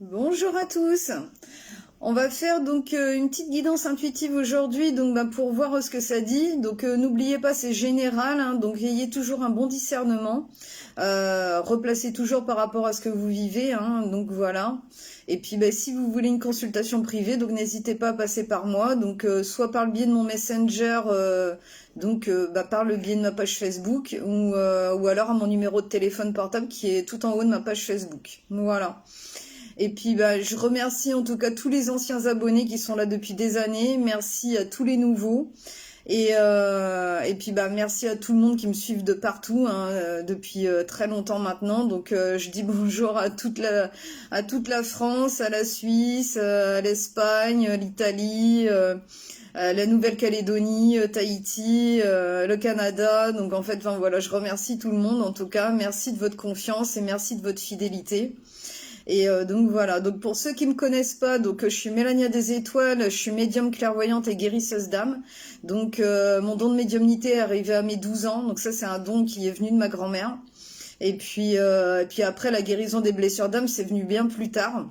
Bonjour à tous. On va faire donc une petite guidance intuitive aujourd'hui donc pour voir ce que ça dit. Donc n'oubliez pas, c'est général, hein, donc ayez toujours un bon discernement. Replacez toujours par rapport à ce que vous vivez, hein, donc voilà. Et puis si vous voulez une consultation privée, donc n'hésitez pas à passer par moi, donc soit par le biais de mon Messenger, par le biais de ma page Facebook, ou alors à mon numéro de téléphone portable qui est tout en haut de ma page Facebook. Voilà. Et puis je remercie en tout cas tous les anciens abonnés qui sont là depuis des années. Merci à tous les nouveaux. Et puis merci à tout le monde qui me suit de partout, hein, depuis très longtemps maintenant. Donc je dis bonjour à toute la France, à la Suisse, à l'Espagne, l'Italie, la Nouvelle-Calédonie, Tahiti, le Canada. Donc en fait, enfin, voilà, je remercie tout le monde en tout cas. Merci de votre confiance et merci de votre fidélité. Et donc voilà, donc pour ceux qui me connaissent pas, donc je suis Mélania des Étoiles, je suis médium clairvoyante et guérisseuse d'âme. Donc mon don de médiumnité est arrivé à mes 12 ans, donc ça c'est un don qui est venu de ma grand-mère. Et puis après la guérison des blessures d'âme, c'est venu bien plus tard.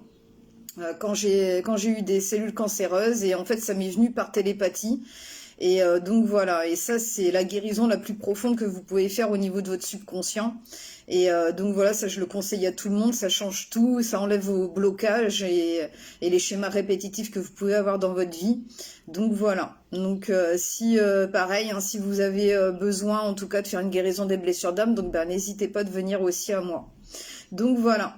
Quand j'ai eu des cellules cancéreuses et en fait ça m'est venu par télépathie. Et donc voilà, et ça c'est la guérison la plus profonde que vous pouvez faire au niveau de votre subconscient. Et donc voilà, ça je le conseille à tout le monde, ça change tout, ça enlève vos blocages et les schémas répétitifs que vous pouvez avoir dans votre vie. Donc voilà, donc si pareil, hein, si vous avez besoin en tout cas de faire une guérison des blessures d'âme, donc n'hésitez pas de venir aussi à moi. Donc voilà,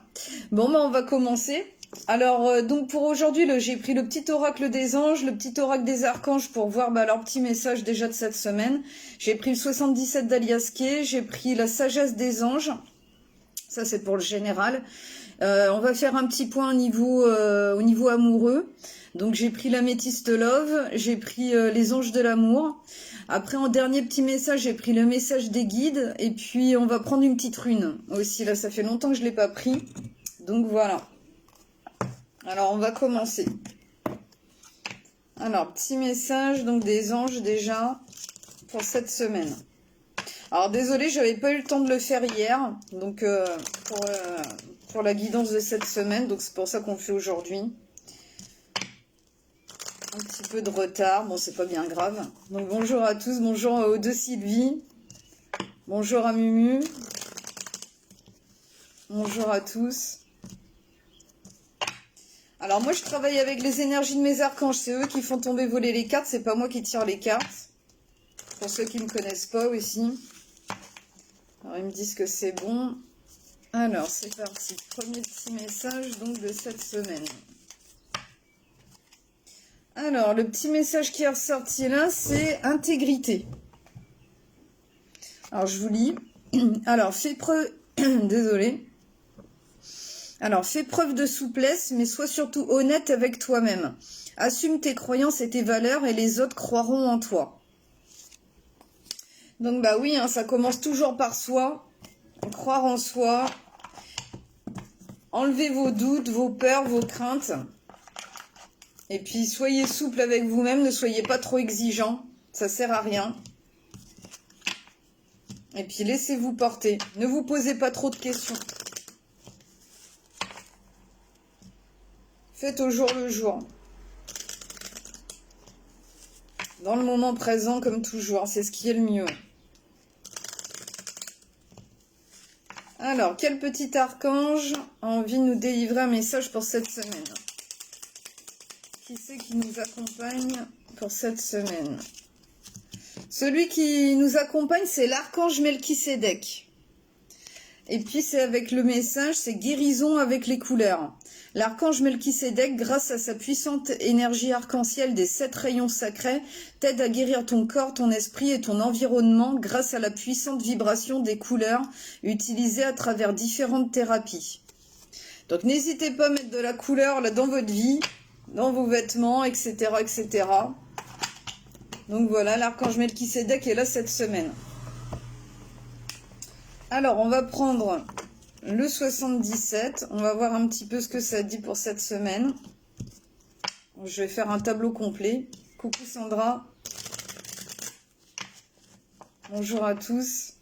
bon on va commencer. Alors donc pour aujourd'hui, j'ai pris le petit oracle des anges, le petit oracle des archanges pour voir leur petit message déjà de cette semaine. J'ai pris le 77 d'Alias Kay, j'ai pris la sagesse des anges, ça c'est pour le général. On va faire un petit point au niveau amoureux. Donc j'ai pris l'améthyste love, j'ai pris les anges de l'amour. Après en dernier petit message, j'ai pris le message des guides. Et puis on va prendre une petite rune aussi, là ça fait longtemps que je ne l'ai pas pris. Donc voilà. Alors on va commencer. Alors petit message donc des anges déjà pour cette semaine. Alors désolé, j'avais pas eu le temps de le faire hier, donc pour la guidance de cette semaine, donc c'est pour ça qu'on le fait aujourd'hui. Un petit peu de retard, bon c'est pas bien grave. Donc bonjour à tous, bonjour aux deux Sylvie, bonjour à Mumu, bonjour à tous. Alors moi je travaille avec les énergies de mes archanges, c'est eux qui font tomber voler les cartes, c'est pas moi qui tire les cartes. Pour ceux qui ne me connaissent pas aussi. Alors ils me disent que c'est bon. Alors c'est parti, premier petit message donc de cette semaine. Alors le petit message qui est ressorti là, c'est intégrité. Alors je vous lis. Alors fais preuve, désolé. Alors, fais preuve de souplesse, mais sois surtout honnête avec toi-même. Assume tes croyances et tes valeurs et les autres croiront en toi. Donc, oui, hein, ça commence toujours par soi. Croire en soi. Enlevez vos doutes, vos peurs, vos craintes. Et puis, soyez souple avec vous-même, ne soyez pas trop exigeant. Ça sert à rien. Et puis, laissez-vous porter. Ne vous posez pas trop de questions. Faites au jour le jour. Dans le moment présent comme toujours, c'est ce qui est le mieux. Alors, quel petit archange a envie de nous délivrer un message pour cette semaine? Qui c'est qui nous accompagne pour cette semaine? Celui qui nous accompagne, c'est l'archange Melchisédek. Et puis c'est avec le message, c'est guérison avec les couleurs. L'archange Melchisédek, grâce à sa puissante énergie arc-en-ciel des 7 rayons sacrés, t'aide à guérir ton corps, ton esprit et ton environnement grâce à la puissante vibration des couleurs utilisées à travers différentes thérapies. Donc n'hésitez pas à mettre de la couleur là dans votre vie, dans vos vêtements, etc. etc. Donc voilà, l'archange Melchisédek est là cette semaine. Alors, on va prendre le 77. On va voir un petit peu ce que ça dit pour cette semaine. Je vais faire un tableau complet. Coucou Sandra. Bonjour à tous.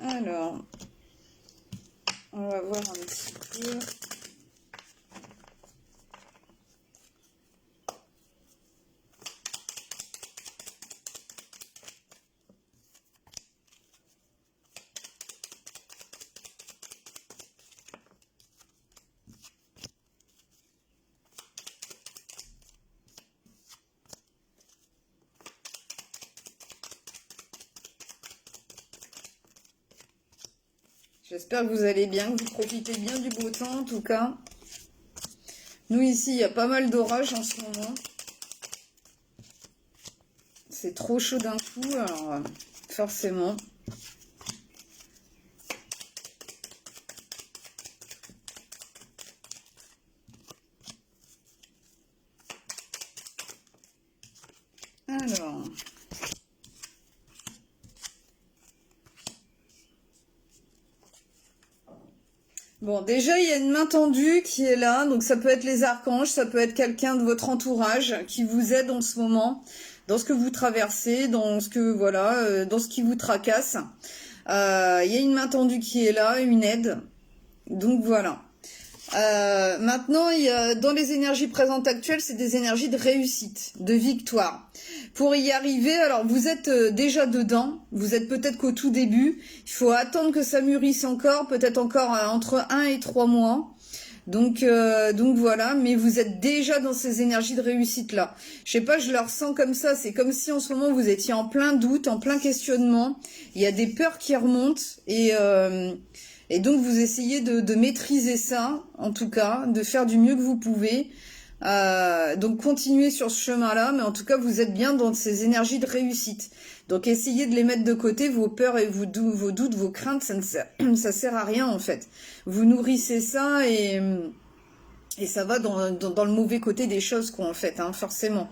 Alors, On va voir un petit peu. J'espère que vous allez bien, que vous profitez bien du beau temps en tout cas. Nous ici, il y a pas mal d'orages en ce moment. C'est trop chaud d'un coup, alors forcément. Alors... Bon, déjà, il y a une main tendue qui est là, donc ça peut être les archanges, ça peut être quelqu'un de votre entourage qui vous aide en ce moment, dans ce que vous traversez, dans ce que, voilà, dans ce qui vous tracasse. Il y a une main tendue qui est là, une aide, donc voilà. Maintenant, il y a, dans les énergies présentes actuelles, c'est des énergies de réussite, de victoire. Pour y arriver, alors vous êtes déjà dedans, vous êtes peut-être qu'au tout début, il faut attendre que ça mûrisse encore, peut-être encore entre 1 et 3 mois. Donc voilà, mais vous êtes déjà dans ces énergies de réussite-là. Je sais pas, je le ressens comme ça, c'est comme si en ce moment vous étiez en plein doute, en plein questionnement, il y a des peurs qui remontent et donc vous essayez de maîtriser ça, en tout cas, de faire du mieux que vous pouvez. Donc continuez sur ce chemin-là, mais en tout cas vous êtes bien dans ces énergies de réussite. Donc essayez de les mettre de côté, vos peurs et vos doutes, vos craintes, ça sert à rien en fait. Vous nourrissez ça et ça va dans le mauvais côté des choses quoi en fait, hein, forcément.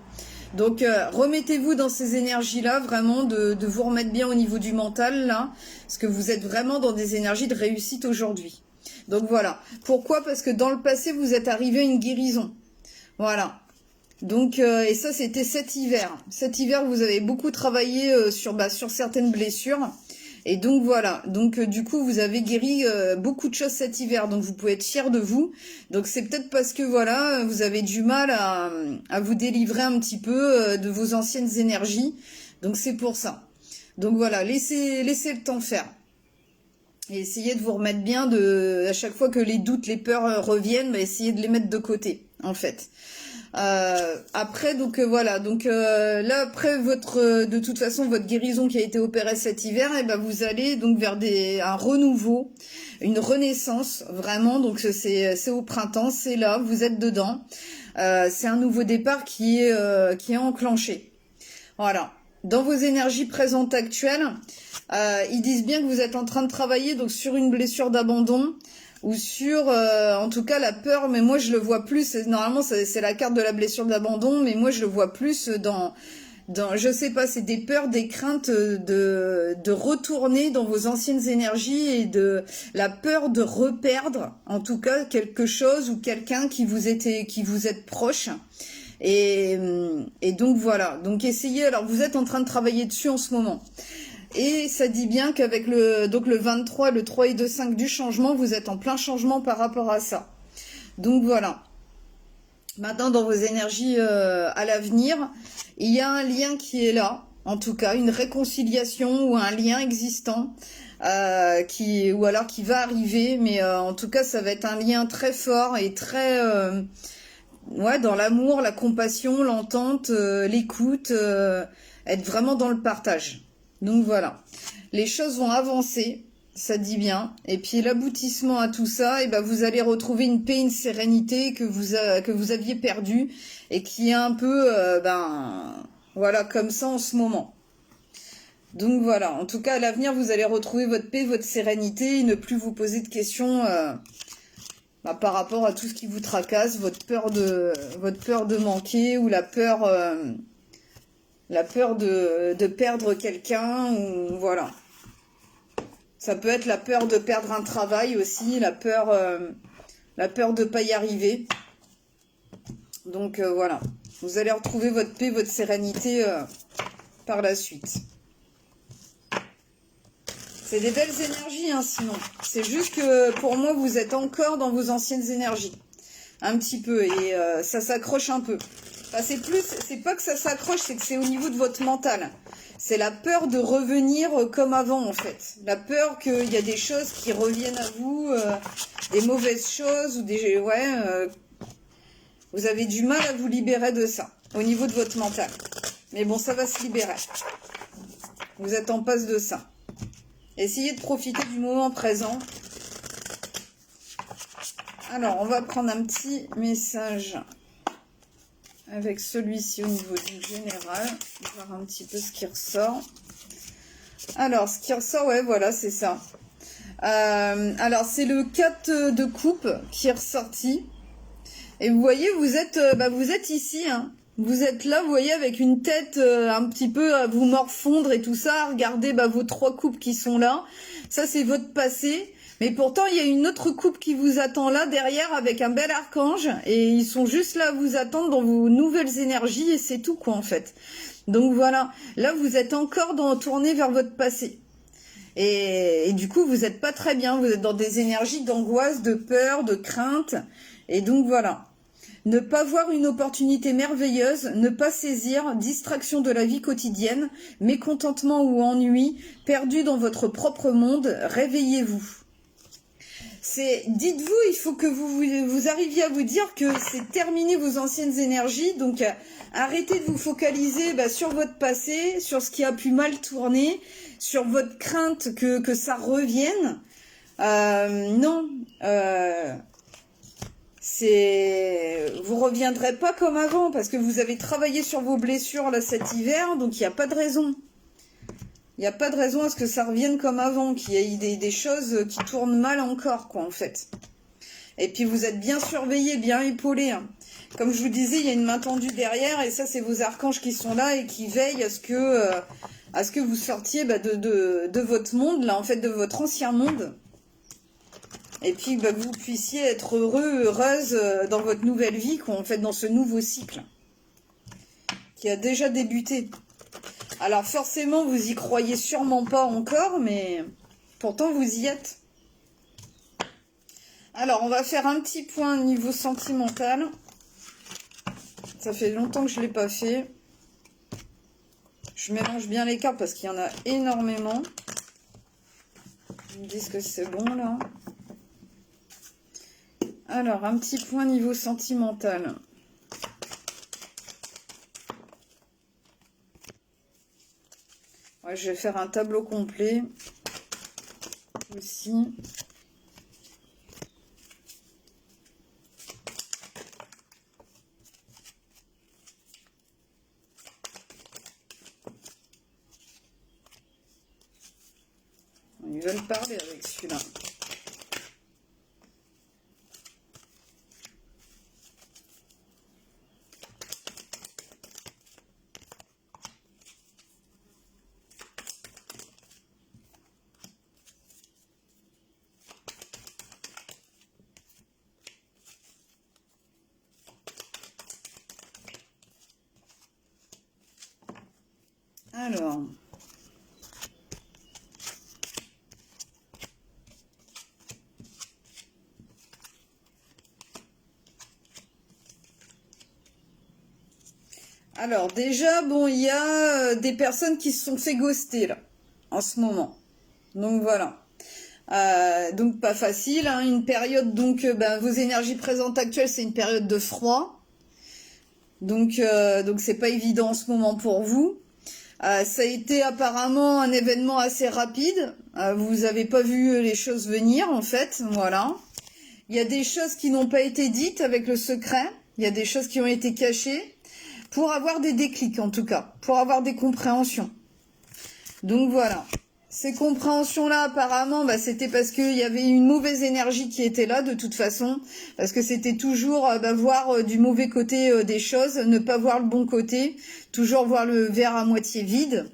Donc remettez-vous dans ces énergies-là, vraiment de vous remettre bien au niveau du mental là, parce que vous êtes vraiment dans des énergies de réussite aujourd'hui. Donc voilà. Pourquoi? Parce que dans le passé vous êtes arrivé à une guérison. Voilà. Donc et ça c'était cet hiver. Cet hiver vous avez beaucoup travaillé sur certaines blessures. Et donc voilà, donc du coup vous avez guéri beaucoup de choses cet hiver, donc vous pouvez être fiers de vous. Donc c'est peut-être parce que voilà, vous avez du mal à vous délivrer un petit peu de vos anciennes énergies. Donc c'est pour ça. Donc voilà, laissez le temps faire. Et essayez de vous remettre bien à chaque fois que les doutes, les peurs reviennent, essayez de les mettre de côté, en fait. Après donc voilà, donc là après de toute façon votre guérison qui a été opérée cet hiver, et ben vous allez donc vers un renouveau, une renaissance vraiment. Donc c'est au printemps, c'est là, vous êtes dedans. C'est un nouveau départ qui est enclenché. Voilà. Dans vos énergies présentes actuelles, ils disent bien que vous êtes en train de travailler donc sur une blessure d'abandon ou sur en tout cas la peur, mais moi je le vois plus, normalement c'est la carte de la blessure d'abandon, mais moi je le vois plus dans je sais pas, c'est des peurs, des craintes de retourner dans vos anciennes énergies et de la peur de reperdre en tout cas quelque chose ou quelqu'un qui vous êtes proche. Et donc voilà, donc essayez, alors vous êtes en train de travailler dessus en ce moment. Et ça dit bien qu'avec le 23, le 3 et 2, 5 du changement, vous êtes en plein changement par rapport à ça. Donc voilà. Maintenant, dans vos énergies à l'avenir, il y a un lien qui est là, en tout cas, une réconciliation ou un lien existant ou alors qui va arriver, mais en tout cas, ça va être un lien très fort et très... ouais, dans l'amour, la compassion, l'entente, l'écoute, être vraiment dans le partage. Donc voilà, les choses vont avancer, ça dit bien. Et puis l'aboutissement à tout ça, et ben vous allez retrouver une paix, une sérénité que vous aviez perdue et qui est un peu, voilà, comme ça en ce moment. Donc voilà, en tout cas à l'avenir vous allez retrouver votre paix, votre sérénité et ne plus vous poser de questions par rapport à tout ce qui vous tracasse, votre peur de manquer ou la peur de perdre quelqu'un, ou voilà. Ça peut être la peur de perdre un travail aussi, la peur de pas y arriver. Donc voilà, vous allez retrouver votre paix, votre sérénité par la suite. C'est des belles énergies, hein, sinon. C'est juste que, pour moi, vous êtes encore dans vos anciennes énergies. Un petit peu, et ça s'accroche un peu. Enfin, c'est pas que ça s'accroche, c'est que c'est au niveau de votre mental. C'est la peur de revenir comme avant, en fait. La peur qu'il y a des choses qui reviennent à vous, des mauvaises choses, ou des... Ouais, vous avez du mal à vous libérer de ça, au niveau de votre mental. Mais bon, ça va se libérer. Vous êtes en passe de ça. Essayez de profiter du moment présent. Alors, on va prendre un petit message avec celui-ci au niveau du général. Voir un petit peu ce qui ressort. Alors, ce qui ressort, ouais, voilà, c'est ça. Alors, c'est le 4 de coupe qui est ressorti. Et vous voyez, vous êtes ici, hein. Vous êtes là, vous voyez, avec une tête un petit peu à vous morfondre et tout ça. Regardez vos 3 coupes qui sont là. Ça, c'est votre passé. Mais pourtant, il y a une autre coupe qui vous attend là, derrière, avec un bel archange. Et ils sont juste là à vous attendre dans vos nouvelles énergies. Et c'est tout, quoi, en fait. Donc, voilà. Là, vous êtes encore tourné vers votre passé. Et du coup, vous n'êtes pas très bien. Vous êtes dans des énergies d'angoisse, de peur, de crainte. Et donc, voilà. Ne pas voir une opportunité merveilleuse, ne pas saisir, distraction de la vie quotidienne, mécontentement ou ennui, perdu dans votre propre monde, réveillez-vous. Dites-vous, il faut que vous arriviez à vous dire que c'est terminé vos anciennes énergies, donc arrêtez de vous focaliser sur votre passé, sur ce qui a pu mal tourner, sur votre crainte que ça revienne. Non, vous reviendrez pas comme avant parce que vous avez travaillé sur vos blessures là cet hiver, donc il n'y a pas de raison. Il n'y a pas de raison à ce que ça revienne comme avant, qu'il y ait des choses qui tournent mal encore, quoi, en fait. Et puis vous êtes bien surveillé, bien épaulé, hein. Comme je vous disais, il y a une main tendue derrière, et ça, c'est vos archanges qui sont là et qui veillent à ce que vous sortiez de votre monde, là, en fait, de votre ancien monde. Et puis que vous puissiez être heureux, heureuse dans votre nouvelle vie, quoi, en fait, dans ce nouveau cycle qui a déjà débuté. Alors forcément, vous y croyez sûrement pas encore, mais pourtant vous y êtes. Alors, on va faire un petit point niveau sentimental. Ça fait longtemps que je ne l'ai pas fait. Je mélange bien les cartes parce qu'il y en a énormément. Ils me disent que c'est bon, là. Alors, un petit point niveau sentimental. Ouais, je vais faire un tableau complet aussi. Ils veulent parler avec celui-là. Alors déjà, bon, il y a des personnes qui se sont fait ghoster là, en ce moment. Donc voilà. Donc pas facile, hein, une période, donc vos énergies présentes actuelles, c'est une période de froid. Donc c'est pas évident en ce moment pour vous. Ça a été apparemment un événement assez rapide. Vous avez pas vu les choses venir en fait, voilà. Il y a des choses qui n'ont pas été dites avec le secret. Il y a des choses qui ont été cachées pour avoir des déclics en tout cas, pour avoir des compréhensions. Donc voilà. Ces compréhensions-là, apparemment, c'était parce qu'il y avait une mauvaise énergie qui était là, de toute façon. Parce que c'était toujours voir du mauvais côté des choses, ne pas voir le bon côté, toujours voir le verre à moitié vide.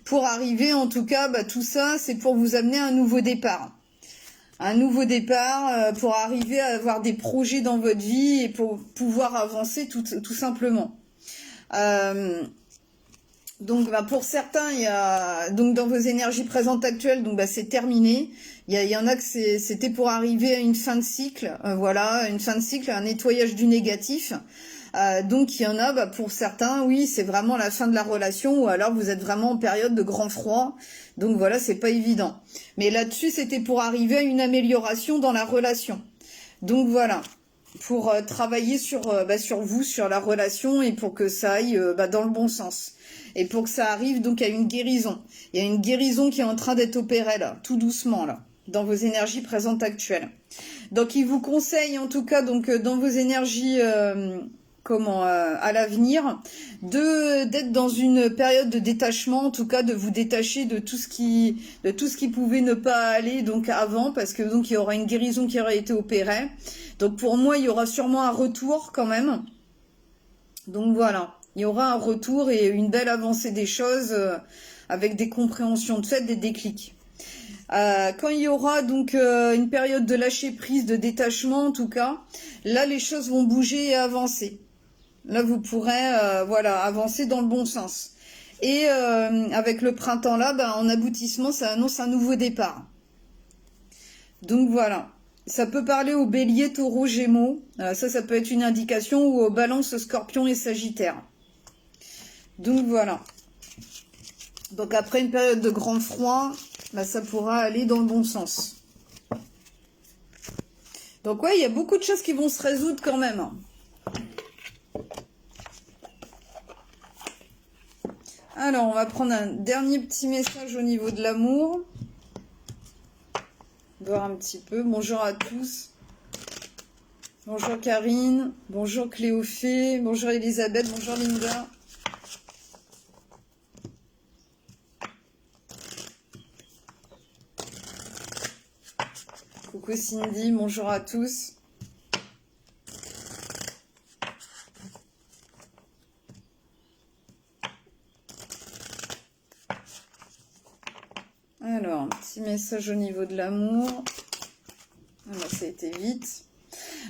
Pour arriver, en tout cas, tout ça, c'est pour vous amener à un nouveau départ. Un nouveau départ pour arriver à avoir des projets dans votre vie et pour pouvoir avancer tout simplement. Donc pour certains, il y a donc dans vos énergies présentes actuelles, donc c'est terminé. Il y en a que c'était pour arriver à une fin de cycle, voilà, une fin de cycle, un nettoyage du négatif. Donc il y en a, pour certains, oui, c'est vraiment la fin de la relation, ou alors vous êtes vraiment en période de grand froid. Donc voilà, c'est pas évident. Mais là-dessus, c'était pour arriver à une amélioration dans la relation. Donc voilà, pour travailler sur vous, sur la relation, et pour que ça aille dans le bon sens. Et pour que ça arrive donc à une guérison. Il y a une guérison qui est en train d'être opérée là, tout doucement là, dans vos énergies présentes actuelles. Donc il vous conseille en tout cas donc dans vos énergies à l'avenir d'être dans une période de détachement, en tout cas de vous détacher de tout ce qui pouvait ne pas aller donc avant, parce que donc il y aura une guérison qui aura été opérée. Donc pour moi, il y aura sûrement un retour quand même. Donc voilà, il y aura un retour et une belle avancée des choses avec des compréhensions de fait, des déclics. Quand il y aura donc une période de lâcher prise, de détachement en tout cas, là les choses vont bouger et avancer. Là vous pourrez avancer dans le bon sens. Et avec le printemps là, en aboutissement, ça annonce un nouveau départ. Donc voilà. Ça peut parler aux béliers, taureaux, gémeaux. Ça peut être une indication, ou aux balances, scorpions et sagittaires. Donc voilà. Donc après une période de grand froid, ça pourra aller dans le bon sens. Donc ouais, il y a beaucoup de choses qui vont se résoudre quand même. Alors, on va prendre un dernier petit message au niveau de l'amour. Voir un petit peu. Bonjour à tous. Bonjour Karine. Bonjour Cléophée. Bonjour Elisabeth. Bonjour Linda. Coucou Cindy. Bonjour à tous. Alors, un petit message au niveau de l'amour. Alors, ça a été vite.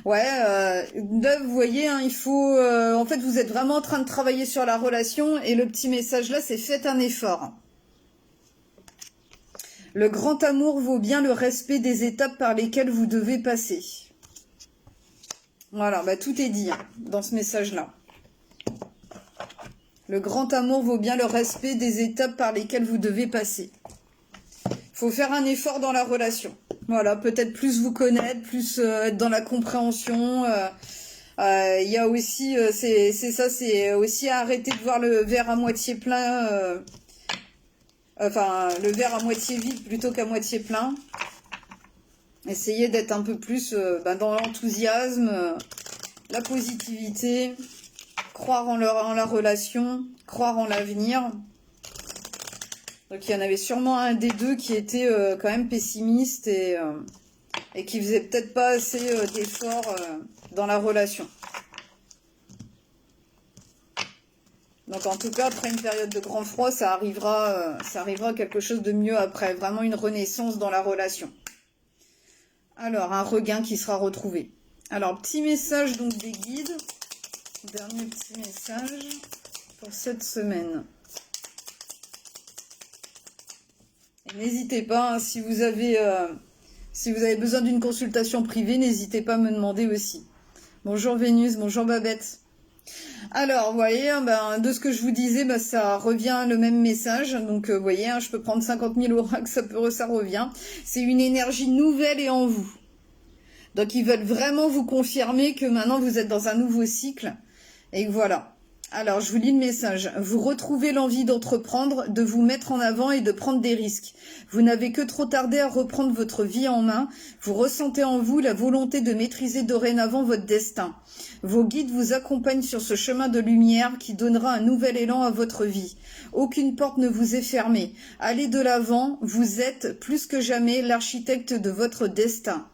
Ouais, là, vous voyez, il faut... en fait, vous êtes vraiment en train de travailler sur la relation. Et le petit message là, c'est faites un effort. Le grand amour vaut bien le respect des étapes par lesquelles vous devez passer. Voilà, tout est dit dans ce message-là. Le grand amour vaut bien le respect des étapes par lesquelles vous devez passer. Faut faire un effort dans la relation. Voilà, peut-être plus vous connaître, plus être dans la compréhension. Il y a aussi, c'est aussi arrêter de voir le verre à moitié plein, le verre à moitié vide plutôt qu'à moitié plein. Essayez d'être un peu plus dans l'enthousiasme, la positivité, croire en la relation, croire en l'avenir. Donc il y en avait sûrement un des deux qui était quand même pessimiste et qui faisait peut-être pas assez d'efforts dans la relation. Donc en tout cas, après une période de grand froid, ça arrivera quelque chose de mieux après. Vraiment une renaissance dans la relation. Alors, un regain qui sera retrouvé. Alors, petit message donc des guides. Dernier petit message pour cette semaine. N'hésitez pas, si vous avez besoin d'une consultation privée, n'hésitez pas à me demander aussi. Bonjour Vénus, bonjour Babette. Alors, vous voyez, de ce que je vous disais, ça revient le même message. Donc, vous voyez, je peux prendre 50 000 oracles, ça revient. C'est une énergie nouvelle et en vous. Donc, ils veulent vraiment vous confirmer que maintenant, vous êtes dans un nouveau cycle. Et voilà. Alors, je vous lis le message. Vous retrouvez l'envie d'entreprendre, de vous mettre en avant et de prendre des risques. Vous n'avez que trop tardé à reprendre votre vie en main. Vous ressentez en vous la volonté de maîtriser dorénavant votre destin. Vos guides vous accompagnent sur ce chemin de lumière qui donnera un nouvel élan à votre vie. Aucune porte ne vous est fermée. Allez de l'avant, vous êtes plus que jamais l'architecte de votre destin.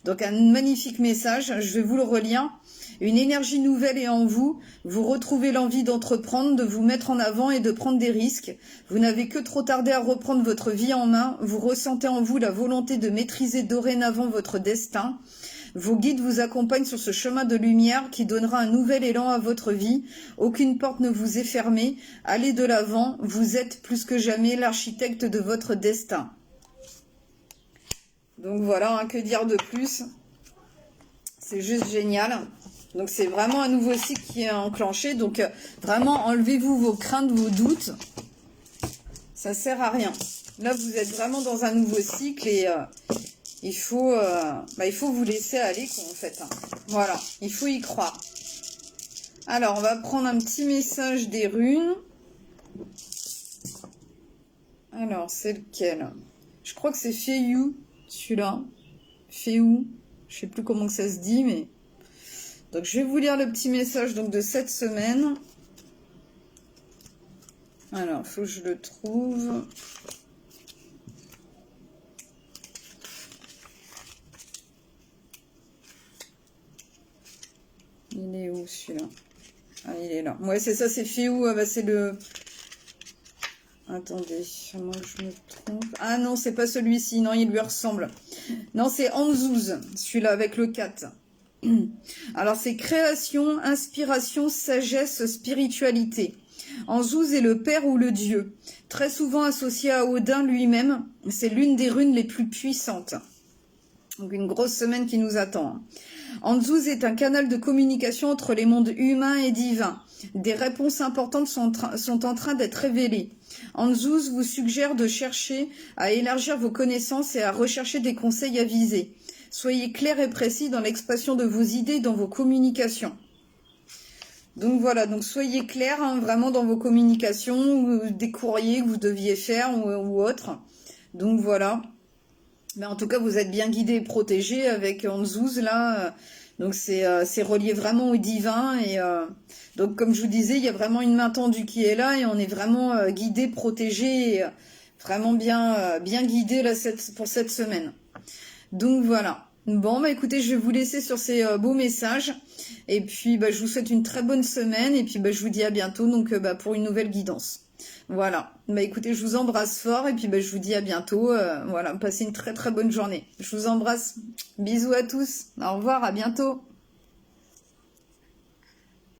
Donc un magnifique message, je vais vous le relire. Une énergie nouvelle est en vous, vous retrouvez l'envie d'entreprendre, de vous mettre en avant et de prendre des risques. Vous n'avez que trop tardé à reprendre votre vie en main, vous ressentez en vous la volonté de maîtriser dorénavant votre destin. Vos guides vous accompagnent sur ce chemin de lumière qui donnera un nouvel élan à votre vie. Aucune porte ne vous est fermée. Allez de l'avant. Vous êtes plus que jamais l'architecte de votre destin. Donc voilà, hein, que dire de plus? C'est juste génial. Donc c'est vraiment un nouveau cycle qui est enclenché. Donc vraiment, enlevez-vous vos craintes, vos doutes. Ça sert à rien. Là, vous êtes vraiment dans un nouveau cycle et il faut vous laisser aller, quoi, en fait. Hein. Voilà, il faut y croire. Alors, on va prendre un petit message des runes. Alors, c'est lequel? Je crois que c'est Feiyu, celui-là. Feiyu, je sais plus comment que ça se dit, mais... Donc, je vais vous lire le petit message donc, de cette semaine. Alors, il faut que je le trouve. Il est où, celui-là? Ah, il est là. Ouais, c'est ça, c'est Feiyu. Ah, bah, c'est le... Attendez, moi je me trompe. Ah non, c'est pas celui-ci. Non, il lui ressemble. Non, c'est Anzouz, celui-là, avec le 4. Alors, c'est création, inspiration, sagesse, spiritualité. Anzouz est le père ou le dieu. Très souvent associé à Odin lui-même, c'est l'une des runes les plus puissantes. Donc, une grosse semaine qui nous attend. Anzouz est un canal de communication entre les mondes humains et divins. Des réponses importantes sont en train d'être révélées. Anzouz vous suggère de chercher à élargir vos connaissances et à rechercher des conseils avisés. Soyez clair et précis dans l'expression de vos idées et dans vos communications. Donc voilà, donc soyez clair hein, vraiment dans vos communications, ou des courriers que vous deviez faire ou autre. Donc voilà. Mais en tout cas, vous êtes bien guidé et protégé avec Anzouz là. Donc c'est relié vraiment au divin et donc comme je vous disais, il y a vraiment une main tendue qui est là et on est vraiment guidé, protégé, et, vraiment bien guidé là pour cette semaine. Donc voilà. Bon bah écoutez, je vais vous laisser sur ces beaux messages et puis bah, je vous souhaite une très bonne semaine et puis bah, je vous dis à bientôt donc pour une nouvelle guidance. Voilà. Bah écoutez, je vous embrasse fort et puis bah, je vous dis à bientôt. Voilà, passez une très très bonne journée. Je vous embrasse. Bisous à tous. Au revoir, à bientôt.